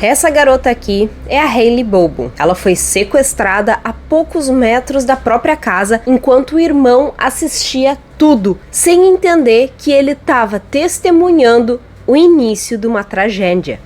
Essa garota aqui é a Hailey Bobo. Ela foi sequestrada a poucos metros da própria casa enquanto o irmão assistia tudo, sem entender que ele estava testemunhando o início de uma tragédia.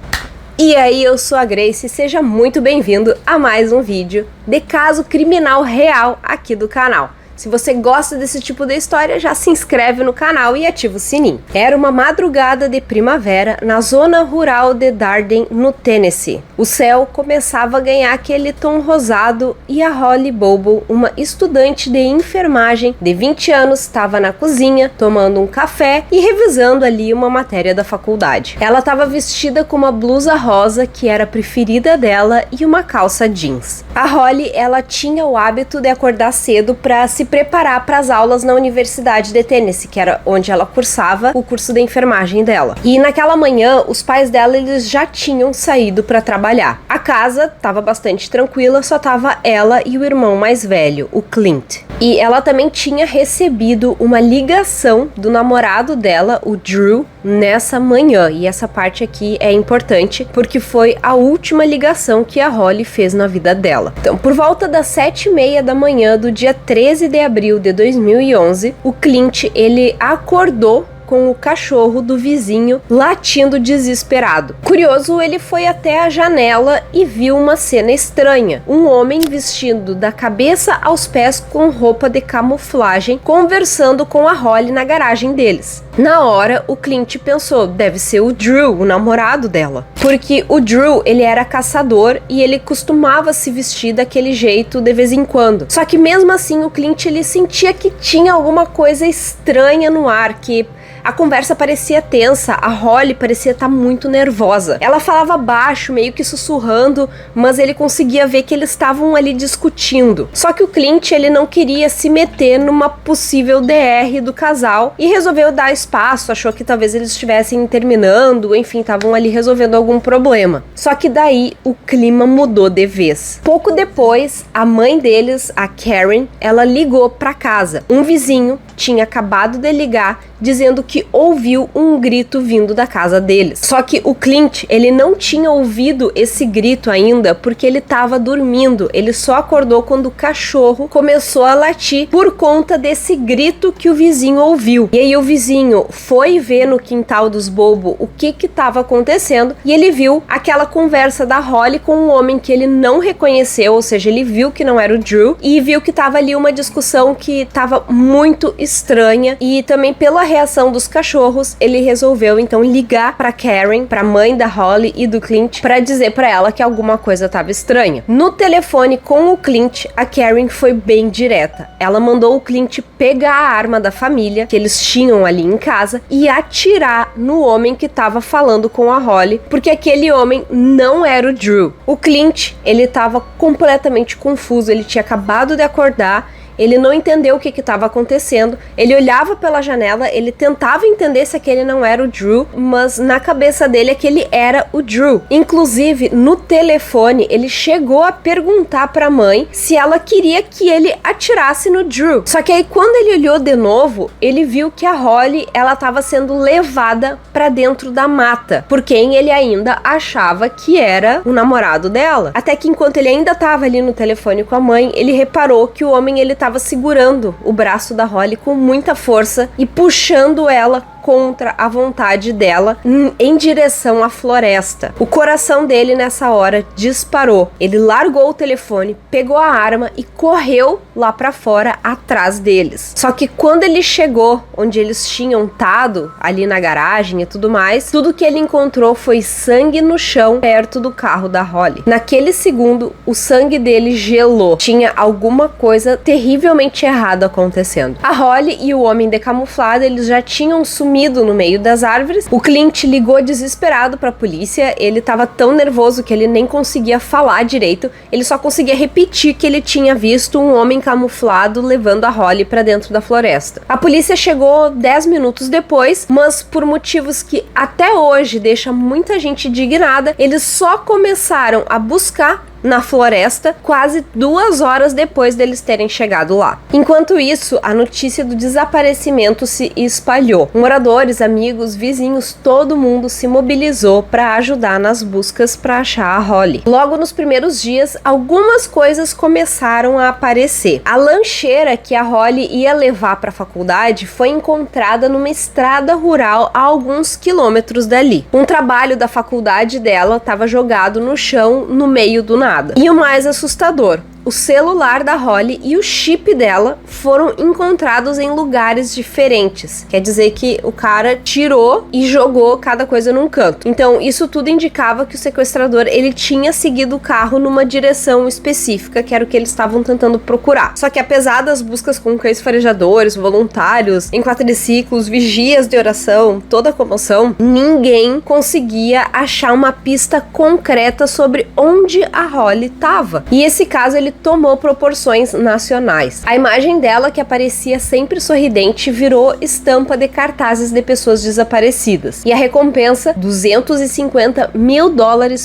E aí, eu sou a Grace e seja muito bem-vindo a mais um vídeo de caso criminal real aqui do canal. Se você gosta desse tipo de história, já se inscreve no canal e ativa o sininho. Era uma madrugada de primavera na zona rural de Darden, no Tennessee. O céu começava a ganhar aquele tom rosado e a Hailey Bobo, uma estudante de enfermagem de 20 anos, estava na cozinha tomando um café e revisando ali uma matéria da faculdade. Ela estava vestida com uma blusa rosa que era a preferida dela e uma calça jeans. A Hailey, ela tinha o hábito de acordar cedo para se preparar para as aulas na Universidade de Tennessee, que era onde ela cursava o curso de enfermagem dela. E naquela manhã, os pais dela, eles já tinham saído para trabalhar. A casa estava bastante tranquila, só tava ela e o irmão mais velho, o Clint. E ela também tinha recebido uma ligação do namorado dela, o Drew, nessa manhã. E essa parte aqui é importante porque foi a última ligação que a Hailey fez na vida dela. Então, por volta das 7h30 da manhã do dia 13 de abril de 2011, o Clint, ele acordou com o cachorro do vizinho latindo desesperado. Curioso, ele foi até a janela e viu uma cena estranha. Um homem vestido da cabeça aos pés com roupa de camuflagem, conversando com a Hailey na garagem deles. Na hora, o Clint pensou, deve ser o Drew, o namorado dela. Porque o Drew, ele era caçador e ele costumava se vestir daquele jeito de vez em quando. Só que mesmo assim, o Clint, ele sentia que tinha alguma coisa estranha no ar, que a conversa parecia tensa, a Hailey parecia estar muito nervosa. Ela falava baixo, meio que sussurrando, mas ele conseguia ver que eles estavam ali discutindo. Só que o Clint, ele não queria se meter numa possível DR do casal e resolveu dar espaço, achou que talvez eles estivessem terminando, enfim, estavam ali resolvendo algum problema. Só que daí o clima mudou de vez. Pouco depois, a mãe deles, a Karen, ela ligou para casa. Um vizinho tinha acabado de ligar dizendo que ouviu um grito vindo da casa deles. Só que o Clint, ele não tinha ouvido esse grito ainda porque ele estava dormindo. Ele só acordou quando o cachorro começou a latir por conta desse grito que o vizinho ouviu. E aí o vizinho foi ver no quintal dos Bobo o que estava acontecendo e ele viu aquela conversa da Hailey com um homem que ele não reconheceu, ou seja, ele viu que não era o Drew e viu que estava ali uma discussão que estava muito estranha e também pela reação dos cachorros, ele resolveu então ligar para Karen, para mãe da Hailey e do Clint, para dizer para ela que alguma coisa estava estranha. No telefone com o Clint, a Karen foi bem direta. Ela mandou o Clint pegar a arma da família que eles tinham ali em casa e atirar no homem que estava falando com a Hailey, porque aquele homem não era o Drew. O Clint, ele estava completamente confuso, ele tinha acabado de acordar. Ele não entendeu o que estava acontecendo, ele olhava pela janela, ele tentava entender se aquele não era o Drew, mas na cabeça dele aquele era o Drew. Inclusive, no telefone, ele chegou a perguntar para a mãe se ela queria que ele atirasse no Drew. Só que aí, quando ele olhou de novo, ele viu que a Hailey, ela estava sendo levada para dentro da mata, por quem ele ainda achava que era o namorado dela. Até que enquanto ele ainda estava ali no telefone com a mãe, ele reparou que o homem, ele estava segurando o braço da Hailey com muita força e puxando ela contra a vontade dela em direção à floresta. O coração dele nessa hora disparou. Ele largou o telefone, pegou a arma e correu lá pra fora atrás deles. Só que quando ele chegou onde eles tinham estado, ali na garagem e tudo mais, tudo que ele encontrou foi sangue no chão perto do carro da Hailey. Naquele segundo, o sangue dele gelou. Tinha alguma coisa terrivelmente errada acontecendo. A Hailey e o homem de camuflado, eles já tinham sumido no meio das árvores. O Clint ligou desesperado para a polícia. Ele estava tão nervoso que ele nem conseguia falar direito. Ele só conseguia repetir que ele tinha visto um homem camuflado levando a Hailey para dentro da floresta. A polícia chegou 10 minutos depois, mas por motivos que até hoje deixa muita gente indignada, eles só começaram a buscar na floresta, quase 2 horas depois deles terem chegado lá. Enquanto isso, a notícia do desaparecimento se espalhou. Moradores, amigos, vizinhos, todo mundo se mobilizou para ajudar nas buscas para achar a Holly. Logo nos primeiros dias, algumas coisas começaram a aparecer. A lancheira que a Holly ia levar para a faculdade foi encontrada numa estrada rural a alguns quilômetros dali. Um trabalho da faculdade dela estava jogado no chão no meio do nada. E o mais assustador, o celular da Holly e o chip dela foram encontrados em lugares diferentes. Quer dizer que o cara tirou e jogou cada coisa num canto. Então, isso tudo indicava que o sequestrador, ele tinha seguido o carro numa direção específica, que era o que eles estavam tentando procurar. Só que apesar das buscas com cães farejadores, voluntários, em quadriciclos, vigias de oração, toda a comoção, ninguém conseguia achar uma pista concreta sobre onde a Holly estava. E esse caso, ele tomou proporções nacionais. A imagem dela, que aparecia sempre sorridente, virou estampa de cartazes de pessoas desaparecidas. E a recompensa, $250 mil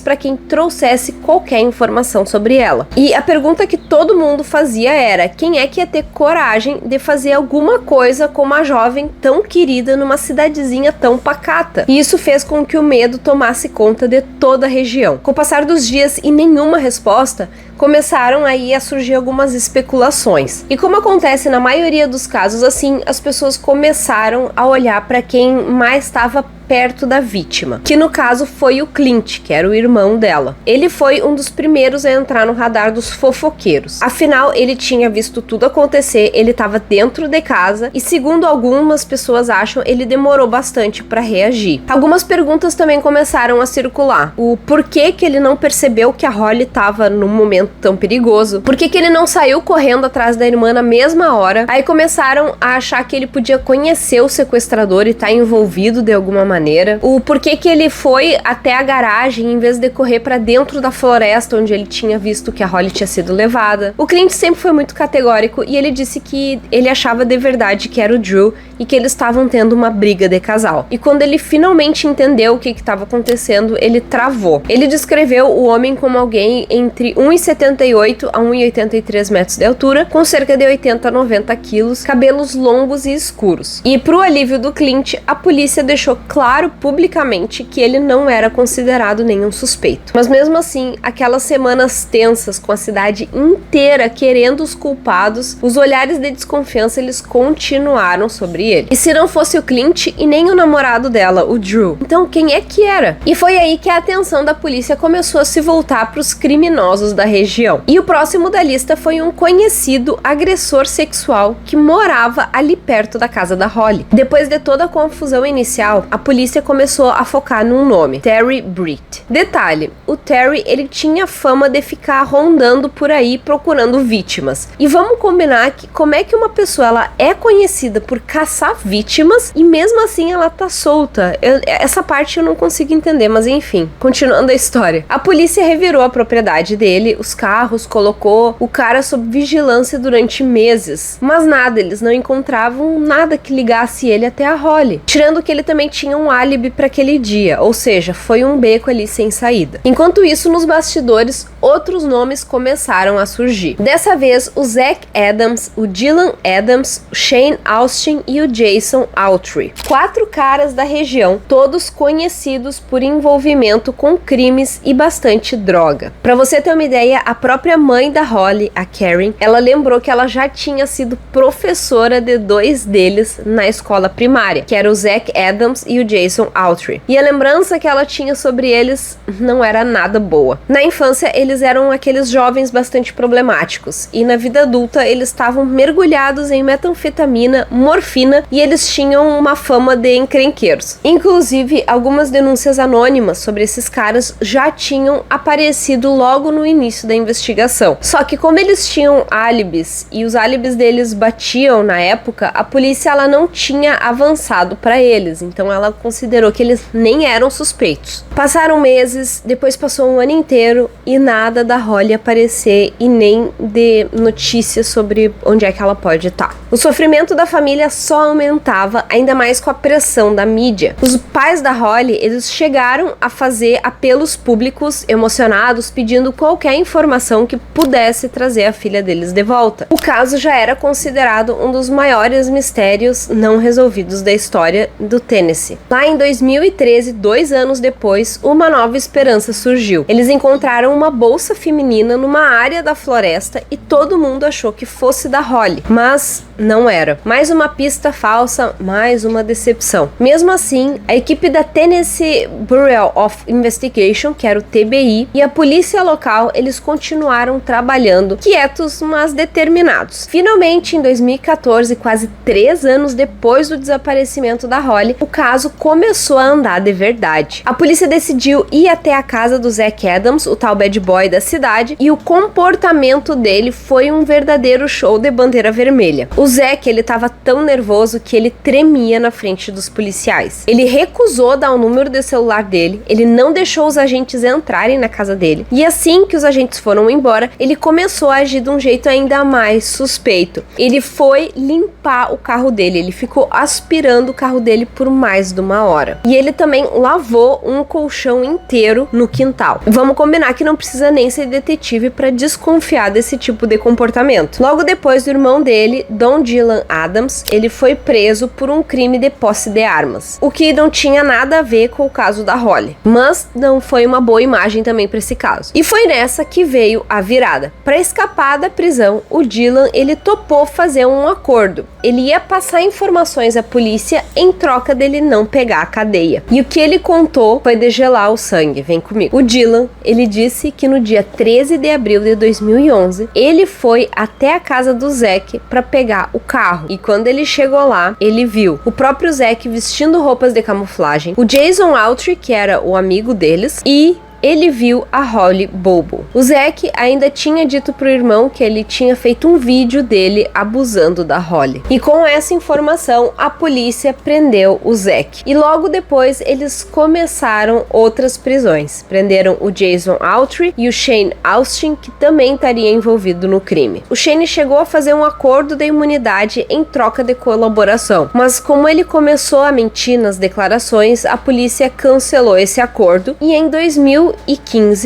para quem trouxesse qualquer informação sobre ela. E a pergunta que todo mundo fazia era: quem é que ia ter coragem de fazer alguma coisa com uma jovem tão querida numa cidadezinha tão pacata? E isso fez com que o medo tomasse conta de toda a região. Com o passar dos dias e nenhuma resposta, começaram aí a surgir algumas especulações. E como acontece na maioria dos casos assim, as pessoas começaram a olhar para quem mais estava perto da vítima, que no caso foi o Clint, que era o irmão dela. Ele foi um dos primeiros a entrar no radar dos fofoqueiros. Afinal, ele tinha visto tudo acontecer, ele estava dentro de casa e, segundo algumas pessoas acham, ele demorou bastante para reagir. Algumas perguntas também começaram a circular. O porquê que ele não percebeu que a Holly estava num momento tão perigoso? Por que ele não saiu correndo atrás da irmã na mesma hora? Aí começaram a achar que ele podia conhecer o sequestrador e estar envolvido de alguma maneira. O porquê que ele foi até a garagem em vez de correr pra dentro da floresta onde ele tinha visto que a Holly tinha sido levada. O Clint sempre foi muito categórico e ele disse que ele achava de verdade que era o Drew e que eles estavam tendo uma briga de casal. E quando ele finalmente entendeu o que estava acontecendo, ele travou. Ele descreveu o homem como alguém entre 1,78 a 1,83 metros de altura, com cerca de 80 a 90 quilos, cabelos longos e escuros. E pro alívio do Clint, a polícia deixou claro publicamente que ele não era considerado nenhum suspeito. Mas mesmo assim, aquelas semanas tensas com a cidade inteira querendo os culpados, os olhares de desconfiança eles continuaram sobre ele. E se não fosse o Clint e nem o namorado dela, o Drew, então quem é que era? E foi aí que a atenção da polícia começou a se voltar para os criminosos da região. E o próximo da lista foi um conhecido agressor sexual que morava ali perto da casa da Holly. Depois de toda a confusão inicial, a polícia começou a focar num nome: Terry Britt. Detalhe, o Terry, ele tinha fama de ficar rondando por aí procurando vítimas. E vamos combinar que como é que uma pessoa ela é conhecida por caçar vítimas e mesmo assim ela tá solta? Essa parte eu não consigo entender, mas enfim, continuando a história. A polícia revirou a propriedade dele, os carros, colocou o cara sob vigilância durante meses. Mas nada, eles não encontravam nada que ligasse ele até a Holly. Tirando que ele também tinha um álibi para aquele dia, ou seja, foi um beco ali sem saída. Enquanto isso, nos bastidores, outros nomes começaram a surgir. Dessa vez, o Zach Adams, o Dylan Adams, o Shane Austin e o Jason Autry. 4 caras da região, todos conhecidos por envolvimento com crimes e bastante droga. Para você ter uma ideia, a própria mãe da Holly, a Karen, ela lembrou que ela já tinha sido professora de 2 deles na escola primária, que era o Zach Adams e o Jason Autry. E a lembrança que ela tinha sobre eles não era nada boa. Na infância, eles eram aqueles jovens bastante problemáticos, e na vida adulta eles estavam mergulhados em metanfetamina, morfina, e eles tinham uma fama de encrenqueiros. Inclusive, algumas denúncias anônimas sobre esses caras já tinham aparecido logo no início da investigação. Só que como eles tinham álibis, e os álibis deles batiam na época, a polícia ela não tinha avançado para eles, então ela considerou que eles nem eram suspeitos. Passaram meses, depois passou um ano inteiro e nada da Holly aparecer e nem de notícias sobre onde é que ela pode estar. O sofrimento da família só aumentava, ainda mais com a pressão da mídia. Os pais da Holly, eles chegaram a fazer apelos públicos emocionados pedindo qualquer informação que pudesse trazer a filha deles de volta. O caso já era considerado um dos maiores mistérios não resolvidos da história do Tennessee. Lá em 2013, 2 anos depois, uma nova esperança surgiu. Eles encontraram uma bolsa feminina numa área da floresta e todo mundo achou que fosse da Holly, mas não era. Mais uma pista falsa, mais uma decepção. Mesmo assim, a equipe da Tennessee Bureau of Investigation, que era o TBI, e a polícia local, eles continuaram trabalhando, quietos, mas determinados. Finalmente, em 2014, quase 3 anos depois do desaparecimento da Holly, o caso começou a andar de verdade. A polícia decidiu ir até a casa do Zack Adams, o tal bad boy da cidade, e o comportamento dele foi um verdadeiro show de bandeira vermelha. O Zack, ele tava tão nervoso que ele tremia na frente dos policiais. Ele recusou dar o número de celular dele, ele não deixou os agentes entrarem na casa dele, e assim que os agentes foram embora, ele começou a agir de um jeito ainda mais suspeito. Ele foi limpar o carro dele, ele ficou aspirando o carro dele por mais de 1 hora. E ele também lavou um colchão inteiro no quintal. Vamos combinar que não precisa nem ser detetive para desconfiar desse tipo de comportamento. Logo depois, o irmão dele, Don Dylan Adams, ele foi preso por um crime de posse de armas, o que não tinha nada a ver com o caso da Holly, mas não foi uma boa imagem também para esse caso. E foi nessa que veio a virada. Para escapar da prisão, o Dylan, ele topou fazer um acordo. Ele ia passar informações à polícia em troca dele não pegar a cadeia. E o que ele contou foi de gelar o sangue. Vem comigo. O Dylan, ele disse que no dia 13 de abril de 2011, ele foi até a casa do Zack para pegar o carro. E quando ele chegou lá, ele viu o próprio Zack vestindo roupas de camuflagem, o Jason Autry, que era o amigo deles, e ele viu a Holly Bobo. O Zack ainda tinha dito pro irmão que ele tinha feito um vídeo dele abusando da Holly. E com essa informação, a polícia prendeu o Zack. E logo depois, eles começaram outras prisões. Prenderam o Jason Autry e o Shane Austin, que também estaria envolvido no crime. O Shane chegou a fazer um acordo de imunidade em troca de colaboração. Mas como ele começou a mentir nas declarações, a polícia cancelou esse acordo e em 2015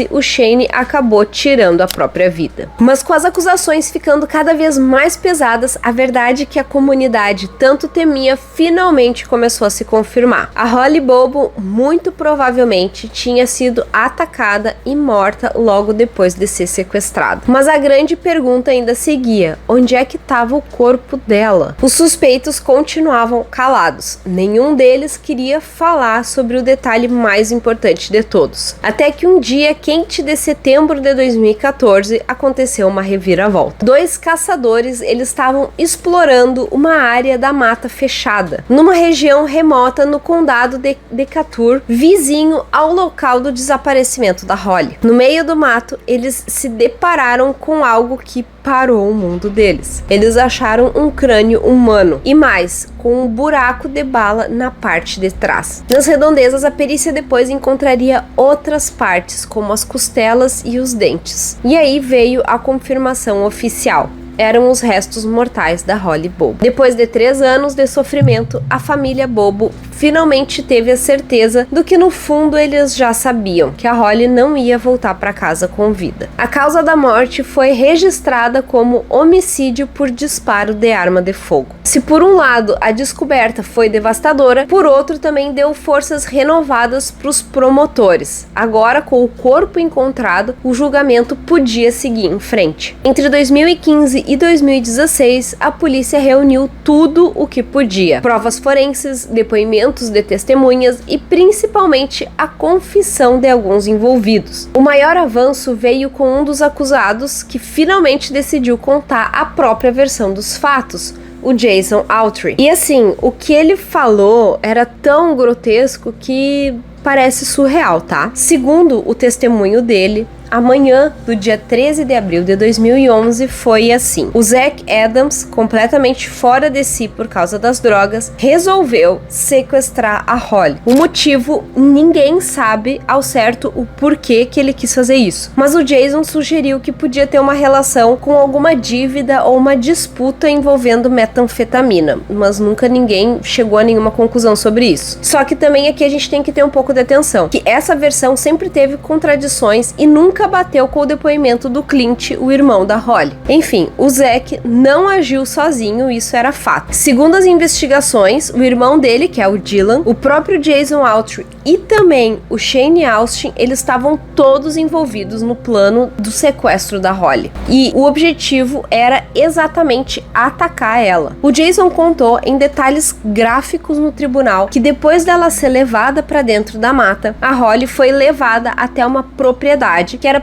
o Shane acabou tirando a própria vida. Mas com as acusações ficando cada vez mais pesadas, a verdade que a comunidade tanto temia finalmente começou a se confirmar. A Holly Bobo muito provavelmente tinha sido atacada e morta logo depois de ser sequestrada. Mas a grande pergunta ainda seguia: onde é que estava o corpo dela? Os suspeitos continuavam calados. Nenhum deles queria falar sobre o detalhe mais importante de todos. Até que um dia quente de setembro de 2014 aconteceu uma reviravolta. 2 caçadores, eles estavam explorando uma área da mata fechada, numa região remota no condado de Decatur, vizinho ao local do desaparecimento da Holly. No meio do mato, eles se depararam com algo que parou o mundo deles. Eles acharam um crânio humano e mais, com um buraco de bala na parte de trás. Nas redondezas, a perícia depois encontraria outras partes, como as costelas e os dentes. E aí veio a confirmação oficial. Eram os restos mortais da Holly Bobo. Depois de 3 anos de sofrimento, a família Bobo finalmente teve a certeza do que no fundo eles já sabiam, que a Holly não ia voltar para casa com vida. A causa da morte foi registrada como homicídio por disparo de arma de fogo. Se por um lado a descoberta foi devastadora, por outro também deu forças renovadas para os promotores. Agora, com o corpo encontrado, o julgamento podia seguir em frente. Entre 2015 e 2016, a polícia reuniu tudo o que podia: provas forenses, depoimentos de testemunhas e principalmente a confissão de alguns envolvidos. O maior avanço veio com um dos acusados, que finalmente decidiu contar a própria versão dos fatos, o Jason Autry. E assim, o que ele falou era tão grotesco que parece surreal, tá? Segundo o testemunho dele, a manhã do dia 13 de abril de 2011 foi assim. O Zach Adams, completamente fora de si por causa das drogas, resolveu sequestrar a Holly. O motivo, ninguém sabe ao certo o porquê que ele quis fazer isso, mas o Jason sugeriu que podia ter uma relação com alguma dívida ou uma disputa envolvendo metanfetamina, mas nunca ninguém chegou a nenhuma conclusão sobre isso. Só que também aqui a gente tem que ter um pouco de atenção, que essa versão sempre teve contradições e nunca bateu com o depoimento do Clint, o irmão da Holly. Enfim, o Zach não agiu sozinho, isso era fato. Segundo as investigações, o irmão dele, que é o Dylan, o próprio Jason Autry e também o Shane Austin, eles estavam todos envolvidos no plano do sequestro da Holly. E o objetivo era exatamente atacar ela. O Jason contou em detalhes gráficos no tribunal que depois dela ser levada para dentro da mata, a Holly foi levada até uma propriedade que era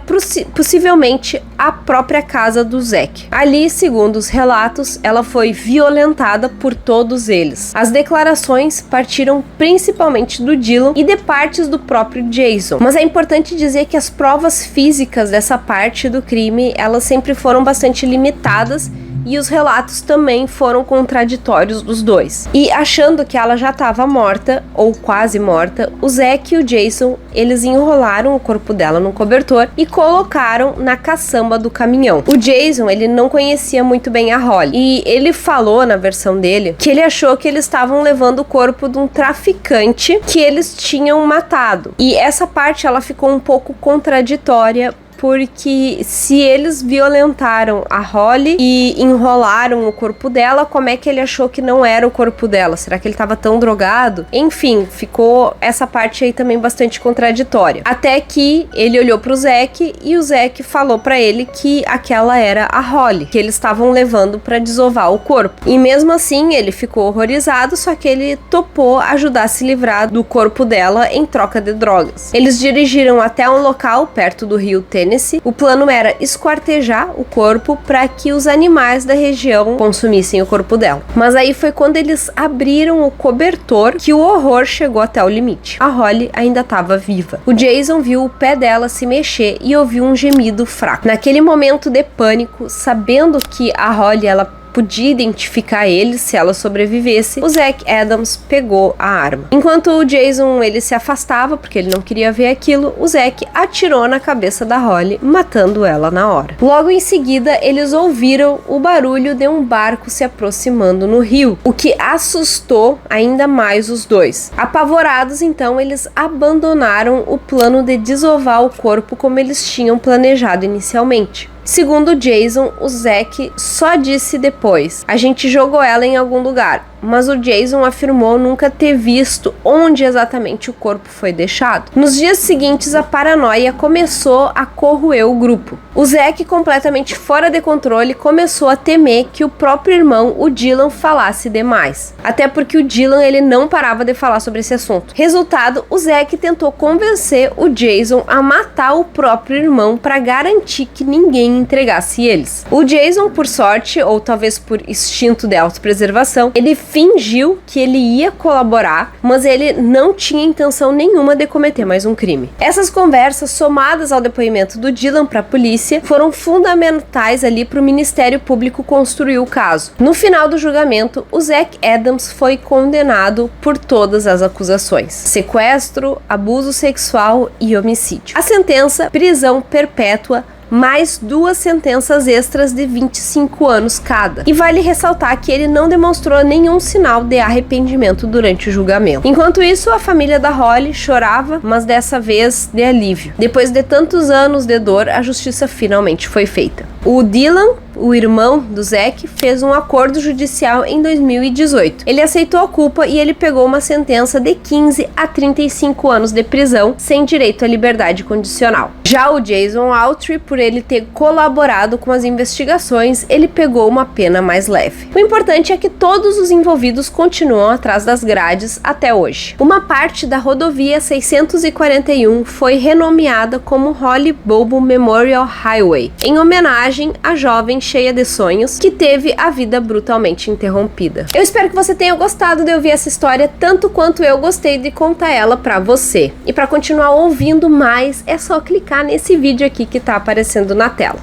possivelmente a própria casa do Zach. Ali, segundo os relatos, ela foi violentada por todos eles. As declarações partiram principalmente do Dylan e de partes do próprio Jason, mas é importante dizer que as provas físicas dessa parte do crime, elas sempre foram bastante limitadas e os relatos também foram contraditórios dos dois. E achando que ela já estava morta, ou quase morta, o Zach e o Jason, eles enrolaram o corpo dela num cobertor e colocaram na caçamba do caminhão. O Jason, ele não conhecia muito bem a Holly, e ele falou na versão dele que ele achou que eles estavam levando o corpo de um traficante que eles tinham matado. E essa parte, ela ficou um pouco contraditória, porque se eles violentaram a Holly e enrolaram o corpo dela, como é que ele achou que não era o corpo dela? Será que ele estava tão drogado? Enfim, ficou essa parte aí também bastante contraditória. Até que ele olhou pro Zach e o Zach falou pra ele que aquela era a Holly, que eles estavam levando pra desovar o corpo. E mesmo assim, ele ficou horrorizado, só que ele topou ajudar a se livrar do corpo dela em troca de drogas. Eles dirigiram até um local perto do rio Tennessee. O plano era esquartejar o corpo para que os animais da região consumissem o corpo dela. Mas aí foi quando eles abriram o cobertor que o horror chegou até o limite. A Holly ainda estava viva. O Jason viu o pé dela se mexer e ouviu um gemido fraco. Naquele momento de pânico, sabendo que a Holly, ela podia identificar ele se ela sobrevivesse, o Zach Adams pegou a arma. Enquanto o Jason, ele se afastava porque ele não queria ver aquilo, o Zach atirou na cabeça da Holly, matando ela na hora. Logo em seguida, eles ouviram o barulho de um barco se aproximando no rio, o que assustou ainda mais os dois. Apavorados, então, eles abandonaram o plano de desovar o corpo como eles tinham planejado inicialmente. Segundo Jason, o Zach só disse depois: a gente jogou ela em algum lugar, mas o Jason afirmou nunca ter visto onde exatamente o corpo foi deixado. Nos dias seguintes, a paranoia começou a corroer o grupo. O Zach, completamente fora de controle, começou a temer que o próprio irmão, o Dylan, falasse demais. Até porque o Dylan, ele não parava de falar sobre esse assunto. Resultado, o Zach tentou convencer o Jason a matar o próprio irmão para garantir que ninguém entregasse eles. O Jason, por sorte, ou talvez por instinto de autopreservação, ele fingiu que ele ia colaborar, mas ele não tinha intenção nenhuma de cometer mais um crime. Essas conversas, somadas ao depoimento do Dylan para a polícia, foram fundamentais ali para o Ministério Público construir o caso. No final do julgamento, o Zach Adams foi condenado por todas as acusações: sequestro, abuso sexual e homicídio. A sentença: prisão perpétua, mais 2 sentenças extras de 25 anos cada. E vale ressaltar que ele não demonstrou nenhum sinal de arrependimento durante o julgamento. Enquanto isso, a família da Holly chorava, mas dessa vez de alívio. Depois de tantos anos de dor, a justiça finalmente foi feita. O Dylan, o irmão do Zach, fez um acordo judicial em 2018. Ele aceitou a culpa e ele pegou uma sentença de 15 a 35 anos de prisão, sem direito à liberdade condicional. Já o Jason Autry, por ele ter colaborado com as investigações, ele pegou uma pena mais leve. O importante é que todos os envolvidos continuam atrás das grades até hoje. Uma parte da rodovia 641 foi renomeada como Holly Bobo Memorial Highway, em homenagem à jovem cheia de sonhos, que teve a vida brutalmente interrompida. Eu espero que você tenha gostado de ouvir essa história tanto quanto eu gostei de contar ela pra você. E pra continuar ouvindo mais, é só clicar nesse vídeo aqui que tá aparecendo na tela.